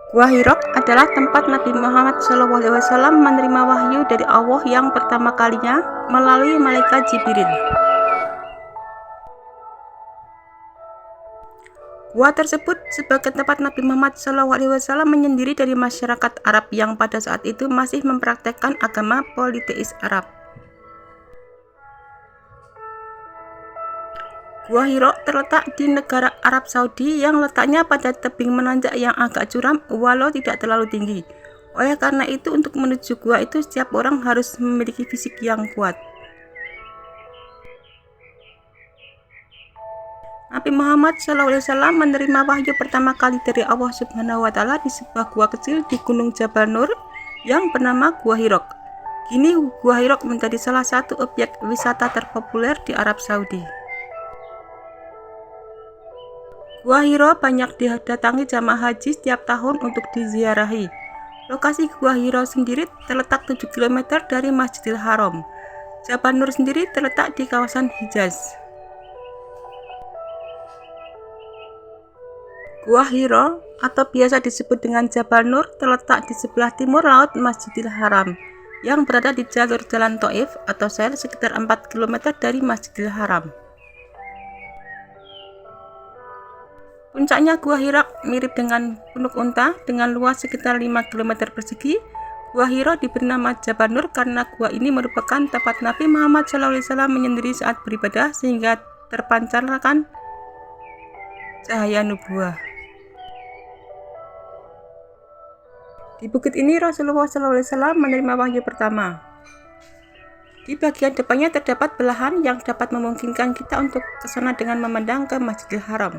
Gua Hira adalah tempat Nabi Muhammad SAW menerima wahyu dari Allah yang pertama kalinya melalui malaikat Jibril. Gua tersebut sebagai tempat Nabi Muhammad SAW menyendiri dari masyarakat Arab yang pada saat itu masih mempraktekkan agama politeis Arab. Gua Hira terletak di negara Arab Saudi yang letaknya pada tebing menanjak yang agak curam walau tidak terlalu tinggi. Oleh karena itu, untuk menuju gua itu setiap orang harus memiliki fisik yang kuat. Nabi Muhammad SAW menerima wahyu pertama kali dari Allah Subhanahu wa Ta'ala di sebuah gua kecil di Gunung Jabal Nur yang bernama Gua Hira. Kini Gua Hira menjadi salah satu objek wisata terpopuler di Arab Saudi. Gua Hira banyak didatangi jamaah haji setiap tahun untuk diziarahi. Lokasi Gua Hira sendiri terletak 7 km dari Masjidil Haram. Jabal Nur sendiri terletak di kawasan Hijaz. Gua Hira atau biasa disebut dengan Jabal Nur terletak di sebelah timur laut Masjidil Haram yang berada di jalur jalan Thaif atau Sel sekitar 4 km dari Masjidil Haram. Puncaknya Gua Hira mirip dengan Punuk Unta dengan luas sekitar 5 km persegi. Gua Hira diberi nama Jabal Nur karena gua ini merupakan tempat Nabi Muhammad SAW menyendiri saat beribadah sehingga terpancarkan cahaya nubuah. Di bukit ini Rasulullah SAW menerima wahyu pertama. Di bagian depannya terdapat belahan yang dapat memungkinkan kita untuk ke sana dengan memandang ke Masjidil Haram.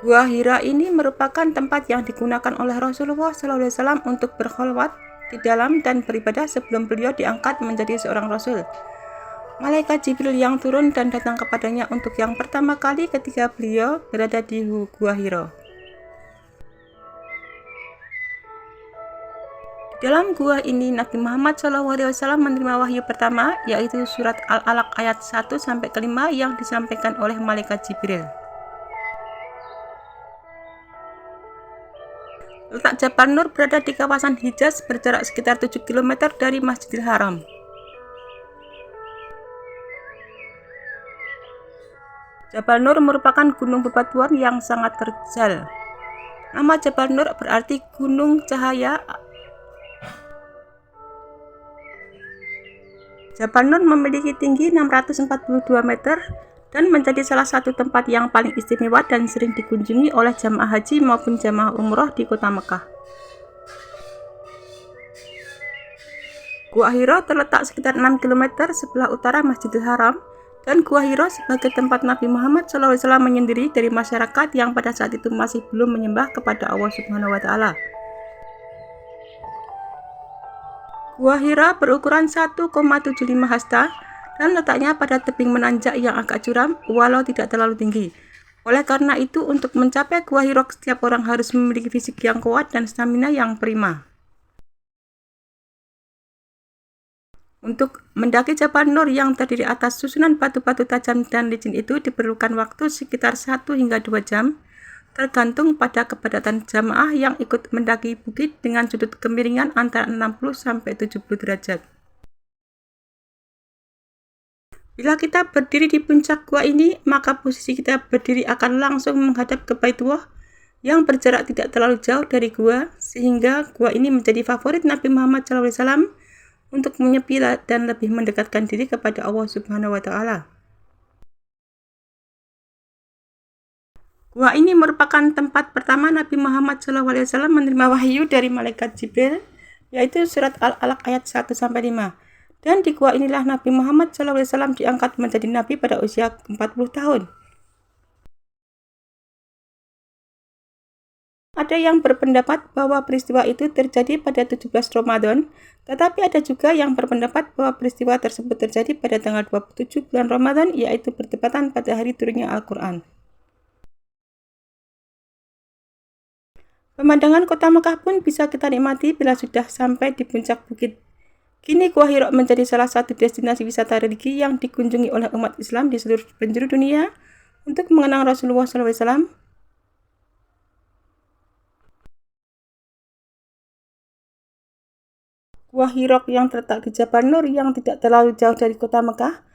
Gua Hira ini merupakan tempat yang digunakan oleh Rasulullah SAW untuk berkholwat di dalam dan beribadah sebelum beliau diangkat menjadi seorang Rasul. Malaikat Jibril yang turun dan datang kepadanya untuk yang pertama kali ketika beliau berada di Gua Hira. Di dalam gua ini Nabi Muhammad SAW menerima wahyu pertama, yaitu surat Al-Alaq ayat 1-5 yang disampaikan oleh malaikat Jibril. Letak Jabal Nur berada di kawasan Hijaz berjarak sekitar 7 km dari Masjidil Haram. Jabal Nur merupakan gunung bebatuan yang sangat terjal. Nama Jabal Nur berarti gunung cahaya. Jabal Nur memiliki tinggi 642 meter dan menjadi salah satu tempat yang paling istimewa dan sering dikunjungi oleh jamaah haji maupun jamaah umroh di kota Mekah. Gua Hira terletak sekitar 6 km sebelah utara Masjidil Haram, dan Gua Hira sebagai tempat Nabi Muhammad SAW menyendiri dari masyarakat yang pada saat itu masih belum menyembah kepada Allah Subhanahu wa Ta'ala. Gua Hira berukuran 1,75 hasta dan letaknya pada tebing menanjak yang agak curam walau tidak terlalu tinggi. Oleh karena itu, untuk mencapai Gua Hira setiap orang harus memiliki fisik yang kuat dan stamina yang prima. Untuk mendaki Jabal Nur yang terdiri atas susunan batu-batu tajam dan licin itu diperlukan waktu sekitar 1 hingga 2 jam, tergantung pada kepadatan jamaah yang ikut mendaki bukit dengan sudut kemiringan antara 60-70 derajat. Bila kita berdiri di puncak gua ini, maka posisi kita berdiri akan langsung menghadap ke Baitullah yang berjarak tidak terlalu jauh dari gua, sehingga gua ini menjadi favorit Nabi Muhammad SAW untuk menyepi dan lebih mendekatkan diri kepada Allah Subhanahu wa Ta'ala. Gua ini merupakan tempat pertama Nabi Muhammad SAW menerima wahyu dari malaikat Jibril, yaitu surat Al-Alaq ayat 1-5. Dan di gua inilah Nabi Muhammad SAW diangkat menjadi Nabi pada usia 40 tahun. Ada yang berpendapat bahwa peristiwa itu terjadi pada 17 Ramadan, tetapi ada juga yang berpendapat bahwa peristiwa tersebut terjadi pada tanggal 27 bulan Ramadan, yaitu bertepatan pada hari turunnya Al-Quran. Pemandangan kota Mekah pun bisa kita nikmati bila sudah sampai di puncak bukit. Kini Gua Hira menjadi salah satu destinasi wisata religi yang dikunjungi oleh umat Islam di seluruh penjuru dunia untuk mengenang Rasulullah SAW. Gua Hira yang terletak di Jabal Nur yang tidak terlalu jauh dari kota Mekah,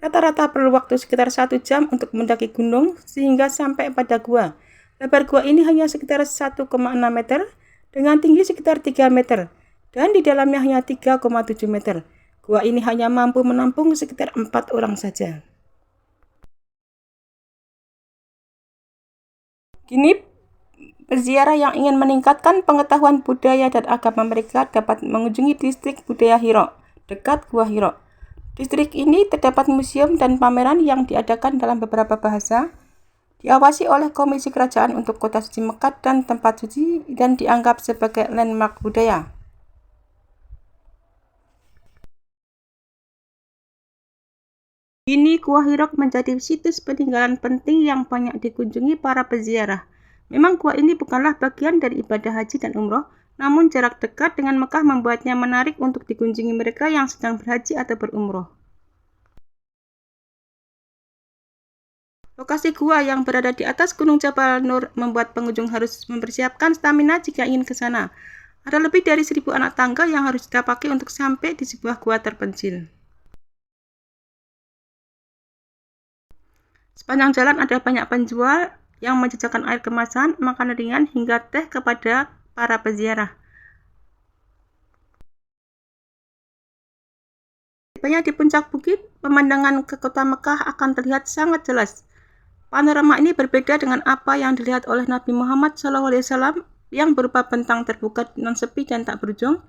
rata-rata perlu waktu sekitar 1 jam untuk mendaki gunung sehingga sampai pada gua. Lebar gua ini hanya sekitar 1,6 meter dengan tinggi sekitar 3 meter dan di dalamnya hanya 3,7 meter. Gua ini hanya mampu menampung sekitar 4 orang saja. Kini peziarah yang ingin meningkatkan pengetahuan budaya dan agama mereka dapat mengunjungi distrik budaya Hira, dekat Gua Hira. Distrik ini terdapat museum dan pameran yang diadakan dalam beberapa bahasa, diawasi oleh Komisi Kerajaan untuk Kota Suci Mekah dan tempat suci dan dianggap sebagai landmark budaya. Kini Gua Hira menjadi situs peninggalan penting yang banyak dikunjungi para peziarah. Memang gua ini bukanlah bagian dari ibadah haji dan umroh, namun jarak dekat dengan Mekah membuatnya menarik untuk dikunjungi mereka yang sedang berhaji atau berumroh. Lokasi gua yang berada di atas Gunung Jabal Nur membuat pengunjung harus mempersiapkan stamina jika ingin ke sana. Ada lebih dari 1.000 anak tangga yang harus didapati untuk sampai di sebuah gua terpencil. Sepanjang jalan ada banyak penjual yang menjajakan air kemasan, makanan ringan, hingga teh kepada para peziarah. Tibanya di puncak bukit, pemandangan ke kota Mekah akan terlihat sangat jelas. Panorama ini berbeda dengan apa yang dilihat oleh Nabi Muhammad SAW yang berupa bentang terbuka non sepi dan tak berujung.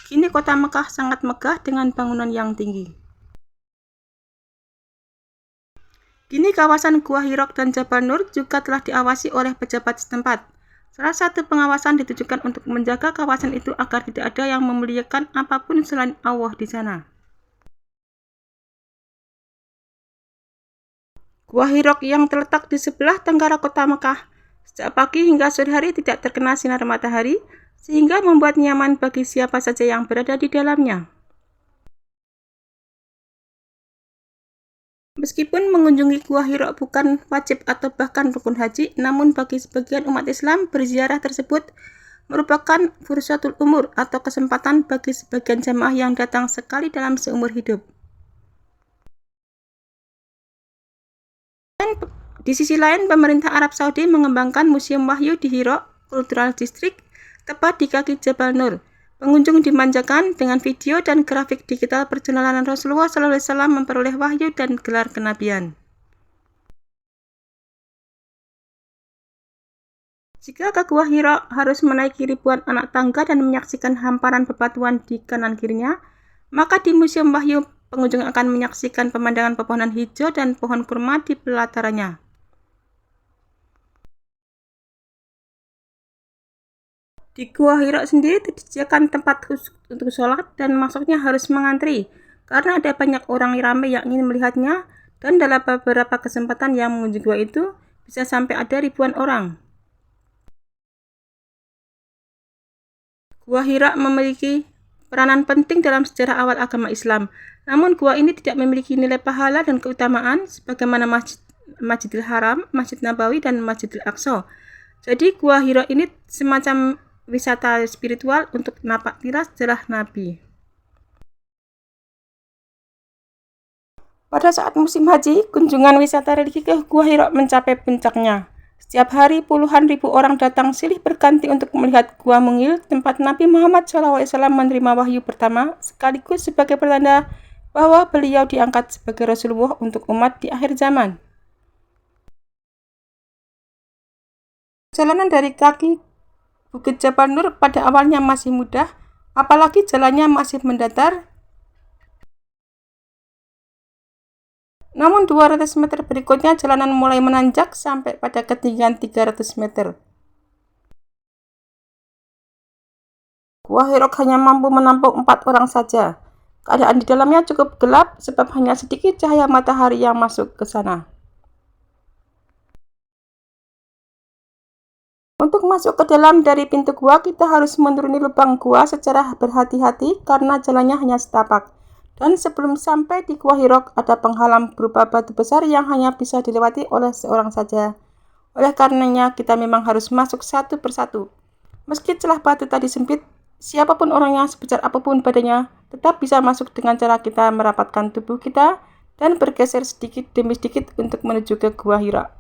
Kini kota Mekah sangat megah dengan bangunan yang tinggi. Kini kawasan Gua Hira dan Jabal Nur juga telah diawasi oleh pejabat setempat. Salah satu pengawasan ditujukan untuk menjaga kawasan itu agar tidak ada yang memuliakan apapun selain Allah di sana. Gua Hira yang terletak di sebelah tenggara kota Mekah, sejak pagi hingga sore hari tidak terkena sinar matahari, sehingga membuat nyaman bagi siapa saja yang berada di dalamnya. Meskipun mengunjungi Gua Hira bukan wajib atau bahkan rukun haji, namun bagi sebagian umat Islam, berziarah tersebut merupakan fursatul umur atau kesempatan bagi sebagian jamaah yang datang sekali dalam seumur hidup. Dan di sisi lain, pemerintah Arab Saudi mengembangkan Museum Wahyu di Hira Cultural District, tepat di kaki Jabal Nur. Pengunjung dimanjakan dengan video dan grafik digital perjalanan Rasulullah SAW memperoleh wahyu dan gelar kenabian. Jika ke Gua Hira harus menaiki ribuan anak tangga dan menyaksikan hamparan bebatuan di kanan kirinya, maka di Museum Wahyu pengunjung akan menyaksikan pemandangan pepohonan hijau dan pohon kurma di pelatarannya. Di Gua Hira sendiri disediakan tempat khusus untuk sholat dan masuknya harus mengantri karena ada banyak orang ramai yang ingin melihatnya, dan dalam beberapa kesempatan yang mengunjungi gua itu bisa sampai ada ribuan orang. Gua Hira memiliki peranan penting dalam sejarah awal agama Islam, namun gua ini tidak memiliki nilai pahala dan keutamaan sebagaimana Masjidil Haram, Masjid Nabawi, dan Masjidil Aqsa. Jadi Gua Hira ini semacam wisata spiritual untuk napak tilas sejarah Nabi. Pada saat musim haji, kunjungan wisata religi ke Gua Hira mencapai puncaknya. Setiap hari puluhan ribu orang datang silih berganti untuk melihat Gua Mungil, tempat Nabi Muhammad SAW menerima wahyu pertama, sekaligus sebagai pertanda bahwa beliau diangkat sebagai Rasulullah untuk umat di akhir zaman. Jalanan dari kaki Bukit Jabal Nur pada awalnya masih mudah, apalagi jalannya masih mendatar. Namun 200 meter berikutnya jalanan mulai menanjak sampai pada ketinggian 300 meter. Gua Hira hanya mampu menampung 4 orang saja. Keadaan di dalamnya cukup gelap sebab hanya sedikit cahaya matahari yang masuk ke sana. Untuk masuk ke dalam dari pintu gua, kita harus menuruni lubang gua secara berhati-hati karena jalannya hanya setapak. Dan sebelum sampai di Gua Hira ada penghalang berupa batu besar yang hanya bisa dilewati oleh seorang saja. Oleh karenanya kita memang harus masuk satu persatu. Meski celah batu tadi sempit, Siapapun orangnya, sebesar apapun badannya, tetap bisa masuk dengan cara kita merapatkan tubuh kita dan bergeser sedikit demi sedikit untuk menuju ke Gua Hira.